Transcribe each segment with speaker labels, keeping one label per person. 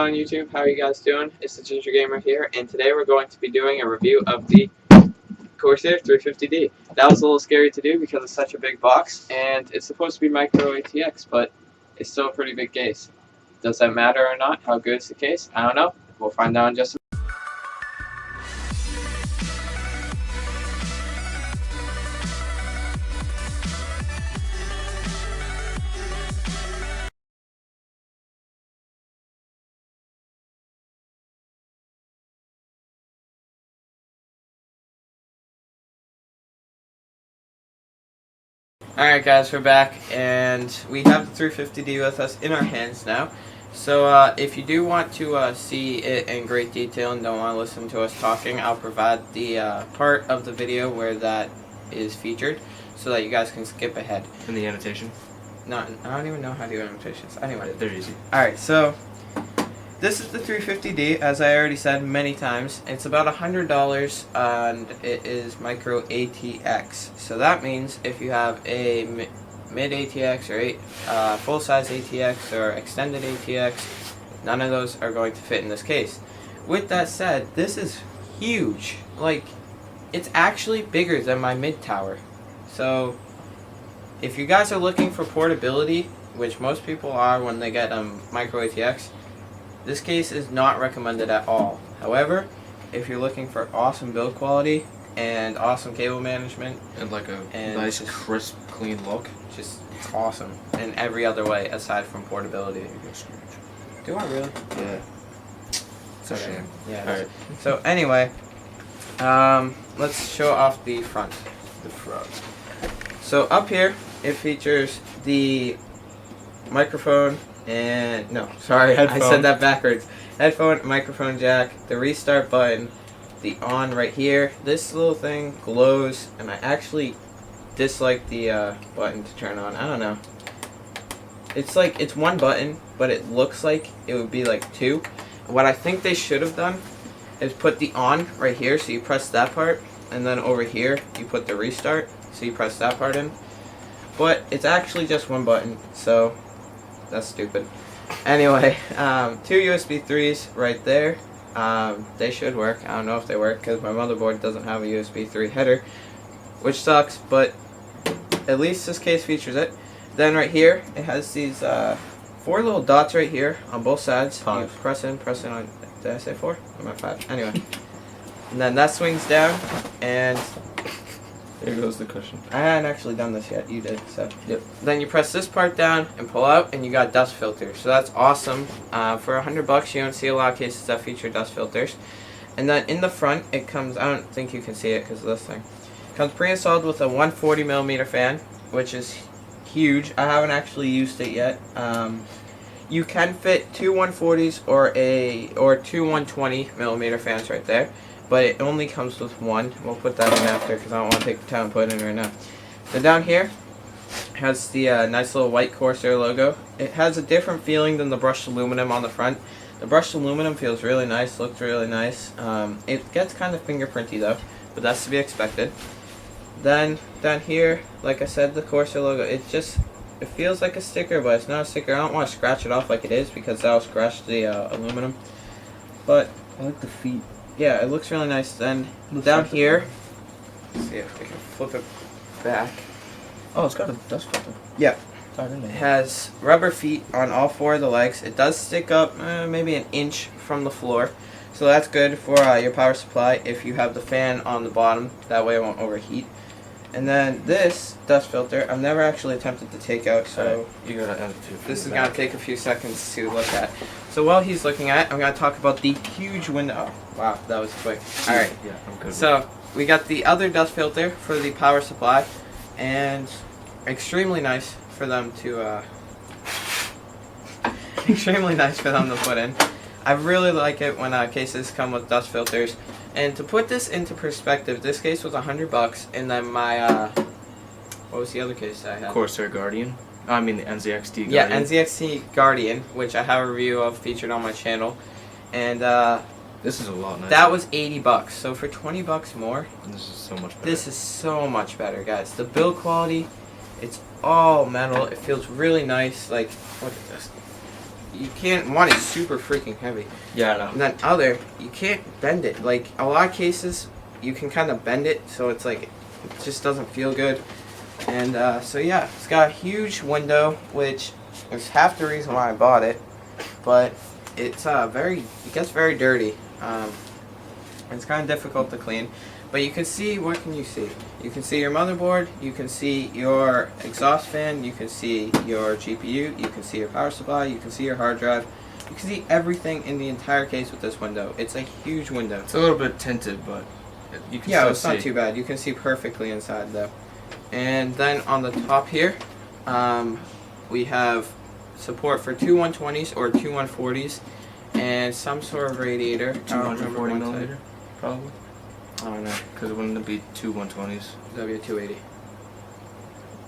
Speaker 1: on YouTube? How are you guys doing? It's the Ginger Gamer here, and today we're going to be doing a review of the Corsair 350D. That was a little scary to do because it's such a big box, and it's supposed to be micro ATX, but it's still a pretty big case. Does that matter or not? How good is the case? I don't know. We'll find out in just a Alright guys, we're back, and we have the 350D with us in our hands now. So if you do want to see it in great detail and don't want to listen to us talking, I'll provide the part of the video where that is featured so that you guys can skip ahead.
Speaker 2: In the annotation?
Speaker 1: No, I don't even know how to do annotations. Anyway.
Speaker 2: They're easy.
Speaker 1: Alright, so this is the 350D, as I already said many times. It's about $100 and it is micro ATX. So that means if you have a mid ATX or full size ATX or extended ATX, none of those are going to fit in this case. With that said, this is huge. Like, it's actually bigger than my mid tower. So if you guys are looking for portability, which most people are when they get micro ATX, this case is not recommended at all. However, if you're looking for awesome build quality and awesome cable management
Speaker 2: and like a nice, crisp, clean look,
Speaker 1: just awesome in every other way aside from portability. Do I really?
Speaker 2: Yeah. It's a shame.
Speaker 1: Yeah.
Speaker 2: Alright.
Speaker 1: So anyway, let's show off the front. So up here, it features the microphone. And no, sorry, headphone. I said that backwards. Headphone, microphone jack, the restart button, the on right here. This little thing glows, and I actually dislike the button to turn on. I don't know. It's like, it's one button, but it looks like it would be like two. What I think they should have done is put the on right here, so you press that part, and then over here you put the restart, so you press that part in. But it's actually just one button, so that's stupid. Anyway, two USB 3s right there. They should work. I don't know if they work because my motherboard doesn't have a USB 3 header, which sucks, but at least this case features it. Then right here, it has these 4 little dots right here on both sides. You press in on, did I say 4? I'm at 5. Anyway. And then that swings down, and
Speaker 2: there goes the cushion.
Speaker 1: I hadn't actually done this yet. You did, so.
Speaker 2: Yep.
Speaker 1: Then you press this part down and pull out, and you got dust filters. So that's awesome. For $100, you don't see a lot of cases that feature dust filters. And then in the front, it comes. I don't think you can see it because of this thing. It comes pre-installed with a 140mm fan, which is huge. I haven't actually used it yet. You can fit two 140s or two 120mm fans right there. But it only comes with one. We'll put that in after because I don't want to take the time and put it in right now. Then down here has the nice little white Corsair logo. It has a different feeling than the brushed aluminum on the front. The brushed aluminum feels really nice, looks really nice. It gets kind of fingerprinty though, but that's to be expected. Then down here, like I said, the Corsair logo. It feels like a sticker, but it's not a sticker. I don't want to scratch it off like it is because that'll scratch the aluminum. But
Speaker 2: I like the feet.
Speaker 1: yeah, it looks really nice. Then down here, let's see if we can flip it back.
Speaker 2: Oh, it's got a dust filter.
Speaker 1: Yeah.
Speaker 2: It
Speaker 1: It has rubber feet on all 4 of the legs. It does stick up maybe an inch from the floor. So that's good for your power supply if you have the fan on the bottom. That way it won't overheat. And then this dust filter, I've never actually attempted to take out, so
Speaker 2: you gotta add it to
Speaker 1: this is going to take a few seconds to look at. So while he's looking at it, I'm going to talk about the huge window. Oh, wow, that was quick. Alright,
Speaker 2: yeah, I'm good.
Speaker 1: so we got the other dust filter for the power supply, and extremely nice for them to put in. I really like it when cases come with dust filters. And to put this into perspective, this case was $100, and then my what was the other case that I had?
Speaker 2: Corsair Guardian. I mean the NZXT Guardian.
Speaker 1: Yeah, NZXT Guardian, which I have a review of featured on my channel, and
Speaker 2: this is a lot nicer.
Speaker 1: that was $80. So for $20 more,
Speaker 2: this is so much better.
Speaker 1: This is so much better, guys. The build quality, it's all metal. It feels really nice. Like, look at this. you can't, one, it's super freaking heavy.
Speaker 2: Yeah, I know.
Speaker 1: And then other, you can't bend it. Like, a lot of cases, you can kind of bend it, so it's like, it just doesn't feel good. And so yeah, it's got a huge window, which is half the reason why I bought it. But it's it gets very dirty. It's kind of difficult to clean. But you can see, what can you see? You can see your motherboard, you can see your exhaust fan, you can see your GPU, you can see your power supply, you can see your hard drive. You can see everything in the entire case with this window. It's a huge window.
Speaker 2: It's a little bit tinted, but you can
Speaker 1: yeah,
Speaker 2: still
Speaker 1: it's
Speaker 2: see.
Speaker 1: not too bad. You can see perfectly inside though. And then on the top here, we have support for two 120s or two 140s and some sort of radiator.
Speaker 2: 240 millimeter, probably.
Speaker 1: I don't know.
Speaker 2: Because wouldn't it be two 120s?
Speaker 1: That'd be a 280.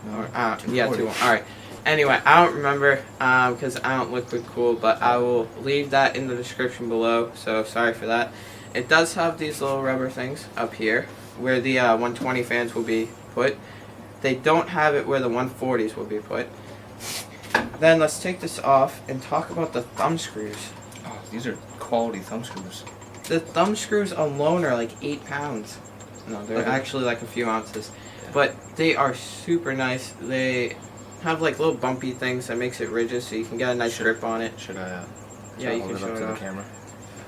Speaker 2: No,
Speaker 1: Or, yeah, 2. Alright. Anyway, I don't remember because I don't liquid cool, but I will leave that in the description below, so sorry for that. It does have these little rubber things up here where the 120 fans will be put. They don't have it where the 140s will be put. Then let's take this off and talk about the thumb screws.
Speaker 2: Oh, these are quality thumb screws.
Speaker 1: The thumb screws alone are like 8 pounds. No, they're actually like a few ounces. Yeah. But they are super nice. They have like little bumpy things that makes it rigid so you can get a nice grip on it.
Speaker 2: Should I
Speaker 1: yeah, you can
Speaker 2: hold it
Speaker 1: show
Speaker 2: up
Speaker 1: it
Speaker 2: to the
Speaker 1: off.
Speaker 2: camera?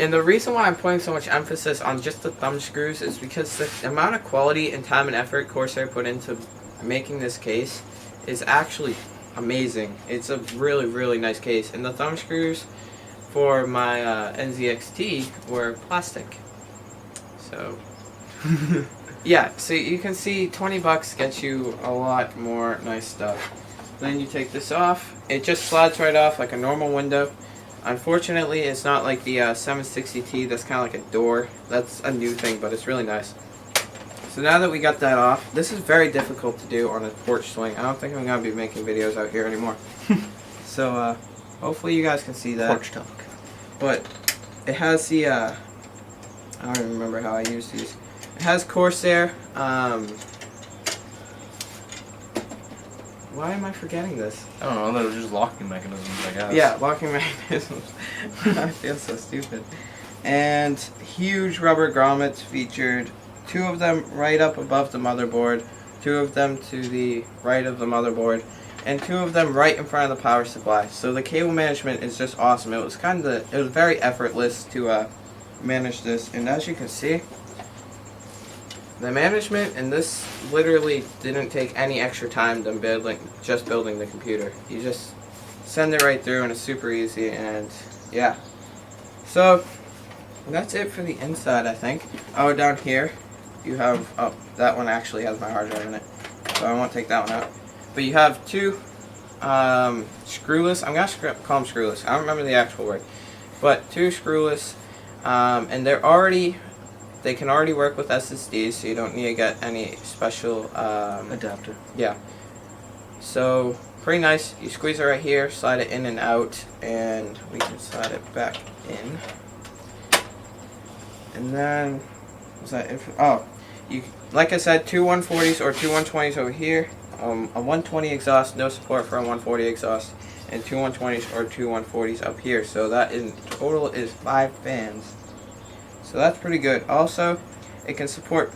Speaker 1: And the reason why I'm putting so much emphasis on just the thumb screws is because the amount of quality and time and effort Corsair put into making this case is actually amazing. It's a really, really nice case. And the thumb screws for my NZXT were plastic. So, yeah, so you can see 20 bucks gets you a lot more nice stuff. Then you take this off. It just slides right off like a normal window. Unfortunately, it's not like the 760T that's kind of like a door. That's a new thing, but it's really nice. So now that we got that off, this is very difficult to do on a porch swing. I don't think I'm going to be making videos out here anymore. So, hopefully you guys can see that.
Speaker 2: Porch talk.
Speaker 1: But it has the, I don't even remember how I used these. It has Corsair. Why am I forgetting this?
Speaker 2: I don't know, they're just locking mechanisms, I guess.
Speaker 1: Yeah, locking mechanisms. I feel so stupid. And huge rubber grommets featured. 2 of them right up above the motherboard, 2 of them to the right of the motherboard, and 2 of them right in front of the power supply. So the cable management is just awesome. It was very effortless to manage this, and as you can see, the management in this literally didn't take any extra time than just building the computer. You just send it right through and it's super easy, and yeah. So that's it for the inside, I think. Oh, down here you have, oh, that one actually has my hard drive in it, so I won't take that one out. But you have 2 screwless, I'm going to call them screwless, I don't remember the actual word, but 2 screwless, and they can already work with SSDs, so you don't need to get any special
Speaker 2: adapter.
Speaker 1: Yeah. So pretty nice. You squeeze it right here, slide it in and out, and we can slide it back in. And then was that it? Oh, you like I said, 2 140s or 2 120s over here. A 120 exhaust, no support for a 140 exhaust, and 2 120s or 2 140s up here. So that in total is 5 fans. So that's pretty good. Also, it can support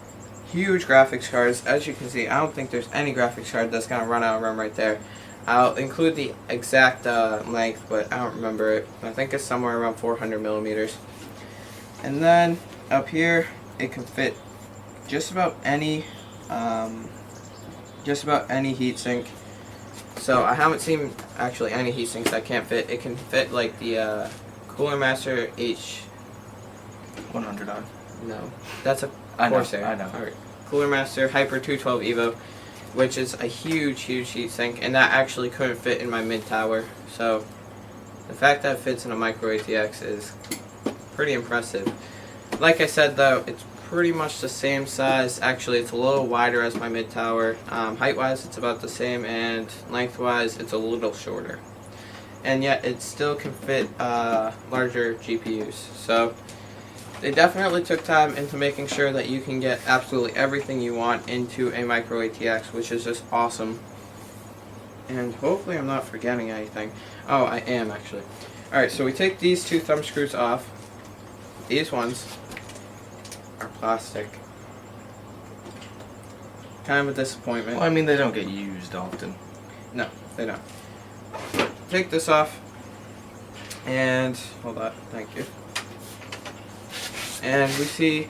Speaker 1: huge graphics cards. As you can see, I don't think there's any graphics card that's going to run out of room right there. I'll include the exact length, but I don't remember it. I think it's somewhere around 400 millimeters. And then up here, it can fit just about any heatsink. So I haven't seen actually any heatsinks that can't fit. It can fit like the Cooler Master H.
Speaker 2: 100i.
Speaker 1: No, that's a
Speaker 2: Corsair.
Speaker 1: I know. Alright. Cooler Master Hyper 212 Evo, which is a huge heatsink, and that actually couldn't fit in my mid tower. So the fact that it fits in a micro ATX is pretty impressive. Like I said though, it's pretty much the same size. Actually, it's a little wider as my mid tower. Height-wise, it's about the same, and length-wise, it's a little shorter. And yet, it still can fit larger GPUs. So they definitely took time into making sure that you can get absolutely everything you want into a micro ATX, which is just awesome. And hopefully I'm not forgetting anything. Oh, I am actually. Alright, so we take these 2 thumb screws off. These ones are plastic. Kind of a disappointment.
Speaker 2: Well, I mean, they don't get used often.
Speaker 1: No, they don't. Take this off. And, hold on, thank you. And we see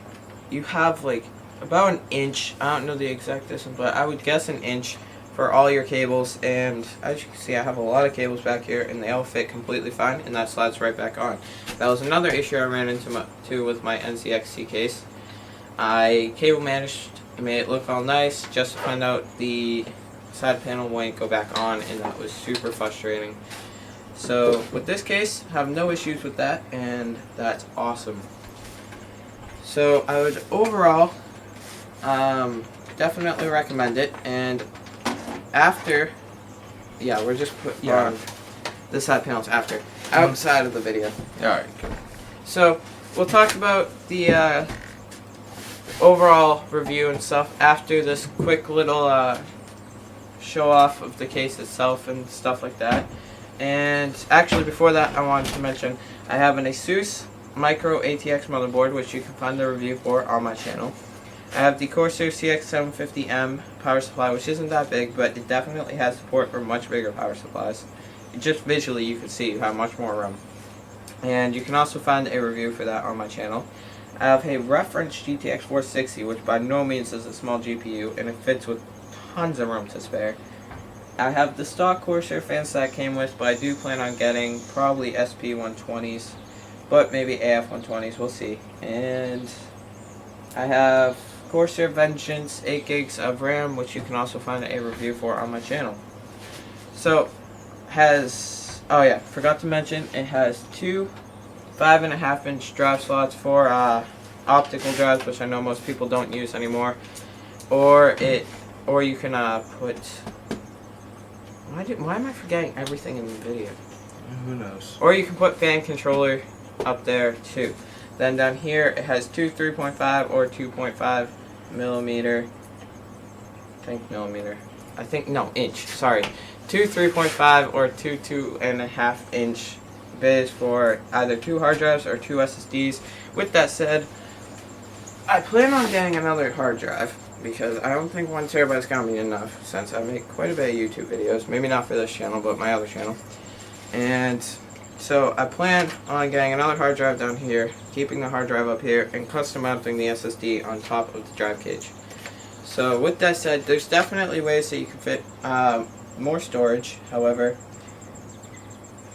Speaker 1: you have like about an inch, I don't know the exact distance, but I would guess an inch for all your cables. And as you can see, I have a lot of cables back here and they all fit completely fine, and that slides right back on. That was another issue I ran into with my NCXT case. I cable managed and made it look all nice just to find out the side panel wouldn't go back on, and that was super frustrating. So with this case, I have no issues with that, and that's awesome. So I would overall definitely recommend it. And after, yeah, we're just putting on the side panels after, outside of the video.
Speaker 2: Alright.
Speaker 1: So we'll talk about the overall review and stuff after this quick little show off of the case itself and stuff like that. And actually, before that, I wanted to mention I have an Asus Micro ATX motherboard, which you can find the review for on my channel. I have the Corsair CX750M power supply, which isn't that big, but it definitely has support for much bigger power supplies. Just visually, you can see how much more room. And you can also find a review for that on my channel. I have a reference GTX 460, which by no means is a small GPU, and it fits with tons of room to spare. I have the stock Corsair fans that I came with, but I do plan on getting probably SP120s, but maybe AF120s, we'll see. And I have Corsair Vengeance 8 gigs of RAM, which you can also find a review for on my channel. So, oh yeah, forgot to mention, it has 2 5.5-inch drive slots for optical drives, which I know most people don't use anymore. Or you can put. Why am I forgetting everything in the video?
Speaker 2: Who knows?
Speaker 1: Or you can put fan controller up there too. Then down here it has 2 3.5 or 2.5 millimeter. Inch. Sorry, 2 3.5 or 2 2.5 inch bids for either 2 hard drives or 2 SSDs. With that said, I plan on getting another hard drive, because I don't think 1 terabyte is going to be enough, since I make quite a bit of YouTube videos. Maybe not for this channel, but my other channel. And so I plan on getting another hard drive down here, keeping the hard drive up here, and custom mounting the SSD on top of the drive cage. So with that said, there's definitely ways that you can fit more storage. However,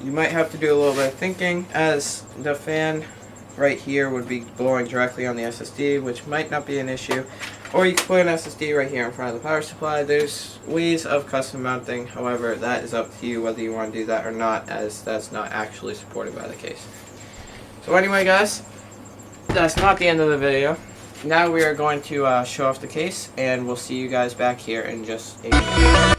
Speaker 1: you might have to do a little bit of thinking, as the fan right here would be blowing directly on the SSD, which might not be an issue. Or you can put an SSD right here in front of the power supply. There's ways of custom mounting, however, that is up to you whether you want to do that or not, as that's not actually supported by the case. So anyway guys, that's not the end of the video. Now we are going to show off the case, and we'll see you guys back here in just a minute.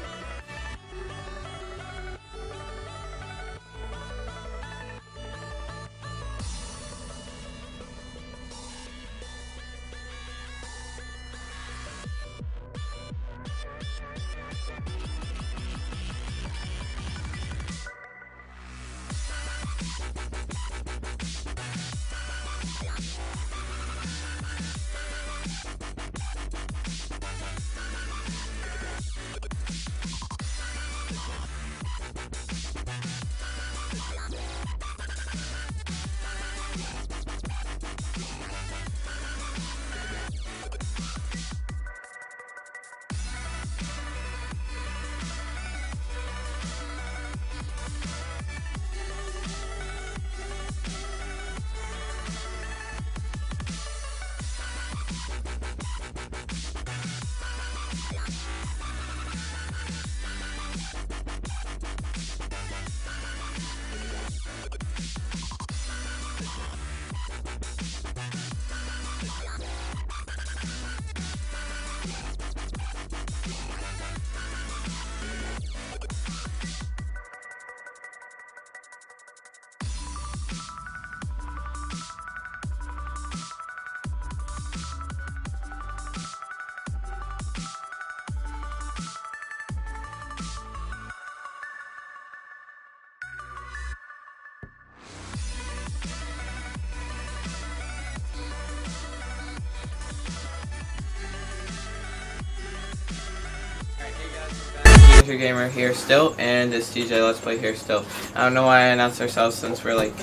Speaker 1: Laundry Gamer here still, and it's DJ Let's Play here still. I don't know why I announced ourselves since we're like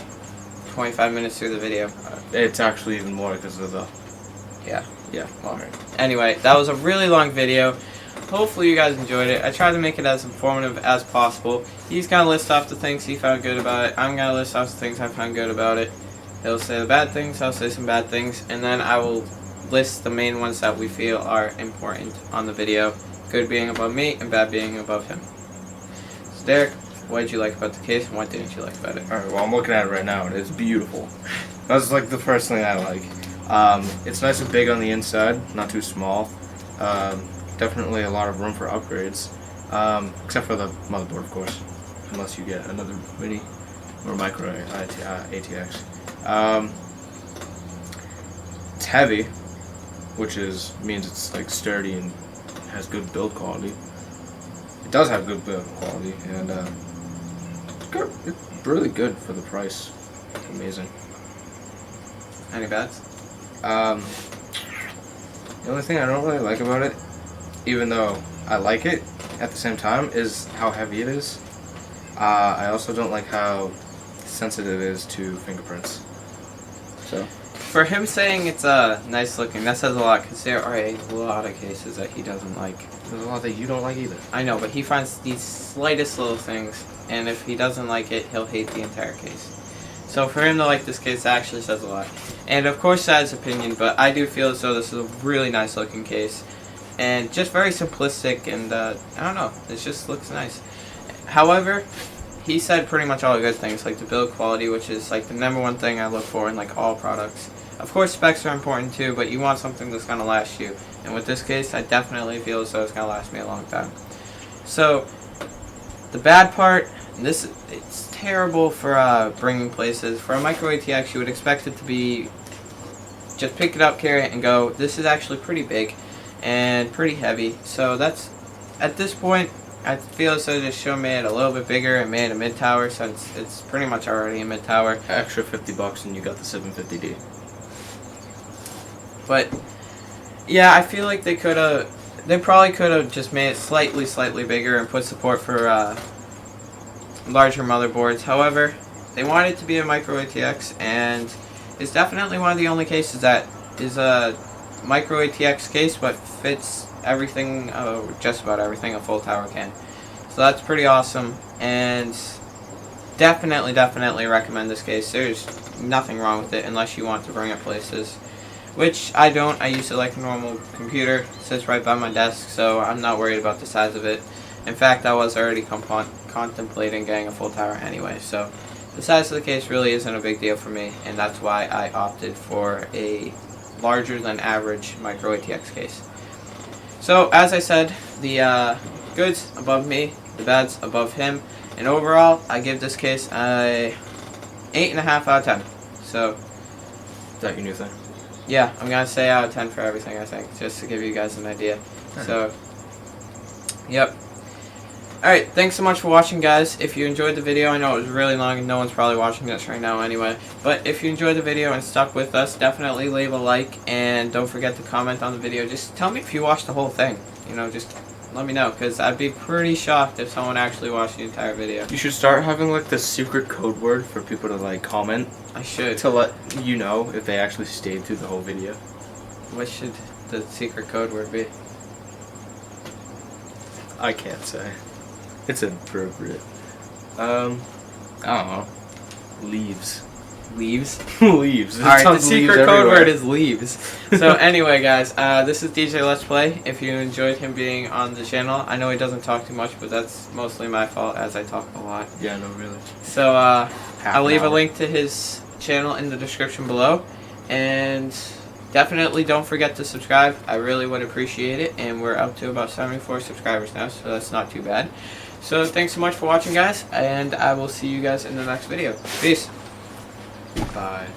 Speaker 1: 25 minutes through the video.
Speaker 2: It's actually even more because of the...
Speaker 1: Yeah, well, anyway, that was a really long video. Hopefully you guys enjoyed it. I tried to make it as informative as possible. He's going to list off the things he found good about it. I'm going to list off the things I found good about it. He'll say the bad things, I'll say some bad things, and then I will list the main ones that we feel are important on the video. Good being above me and bad being above him. So Derek, what did you like about the case and what didn't you like about it?
Speaker 2: Alright, well I'm looking at it right now and it's beautiful. That's like the first thing I like. It's nice and big on the inside, not too small. Definitely a lot of room for upgrades. Except for the motherboard, of course. Unless you get another mini or micro ATX. It's heavy, which means it's like sturdy and has good build quality. It does have good build quality, and it's really good for the price. It's amazing.
Speaker 1: Any bads?
Speaker 2: The only thing I don't really like about it, even though I like it at the same time, is how heavy it is. I also don't like how sensitive it is to fingerprints. So,
Speaker 1: for him saying it's nice looking, that says a lot because there are a lot of cases that he doesn't like.
Speaker 2: There's a lot that you don't like either.
Speaker 1: I know, but he finds these slightest little things, and if he doesn't like it, he'll hate the entire case. So for him to like this case actually says a lot. And of course that's his opinion, but I do feel as though this is a really nice looking case. And just very simplistic, and I don't know, it just looks nice. However, he said pretty much all the good things, like the build quality, which is like the #1 thing I look for in like all products. Of course specs are important too, but you want something that's going to last you. And with this case, I definitely feel as though it's going to last me a long time. So, the bad part, it's terrible for bringing places. For a micro ATX, you would expect it to be just pick it up, carry it, and go. This is actually pretty big and pretty heavy. So that's, at this point, I feel as though just show made it a little bit bigger and made a mid-tower, since it's pretty much already a mid-tower.
Speaker 2: Extra $50 and you got the 750D.
Speaker 1: But yeah, I feel like they probably could have just made it slightly bigger and put support for larger motherboards. However, they want it to be a micro ATX, and it's definitely one of the only cases that is a micro ATX case but fits everything, just about everything a full tower can. So that's pretty awesome, and definitely recommend this case. There's nothing wrong with it unless you want to bring it places, which I don't. I use it like a normal computer. It sits right by my desk, so I'm not worried about the size of it. In fact, I was already contemplating getting a full tower anyway, so the size of the case really isn't a big deal for me, and that's why I opted for a larger than average micro ATX case. So, as I said, the goods above me, the bads above him, and overall, I give this case a 8.5 out of 10. So,
Speaker 2: Is that your new thing?
Speaker 1: yeah, I'm gonna say out of 10 for everything, I think, just to give you guys an idea. So, yep. Alright, thanks so much for watching, guys. If you enjoyed the video, I know it was really long and no one's probably watching this right now anyway, but if you enjoyed the video and stuck with us, definitely leave a like, and don't forget to comment on the video. Just tell me if you watched the whole thing. You know, just let me know, because I'd be pretty shocked if someone actually watched the entire video.
Speaker 2: You should start having like the secret code word for people to like comment.
Speaker 1: I should.
Speaker 2: To let you know if they actually stayed through the whole video.
Speaker 1: What should the secret code word be?
Speaker 2: I can't say. It's inappropriate. I don't know. Leaves.
Speaker 1: Leaves?
Speaker 2: Leaves.
Speaker 1: Alright, the secret code word is leaves. So anyway, guys, this is DJ Let's Play. If you enjoyed him being on the channel, I know he doesn't talk too much, but that's mostly my fault, as I talk a lot.
Speaker 2: Yeah, no, really.
Speaker 1: So, I'll leave a link to his channel in the description below, and definitely don't forget to subscribe. I really would appreciate it, and we're up to about 74 subscribers now, so that's not too bad. So thanks so much for watching, guys, and I will see you guys in the next video. Peace.
Speaker 2: Bye.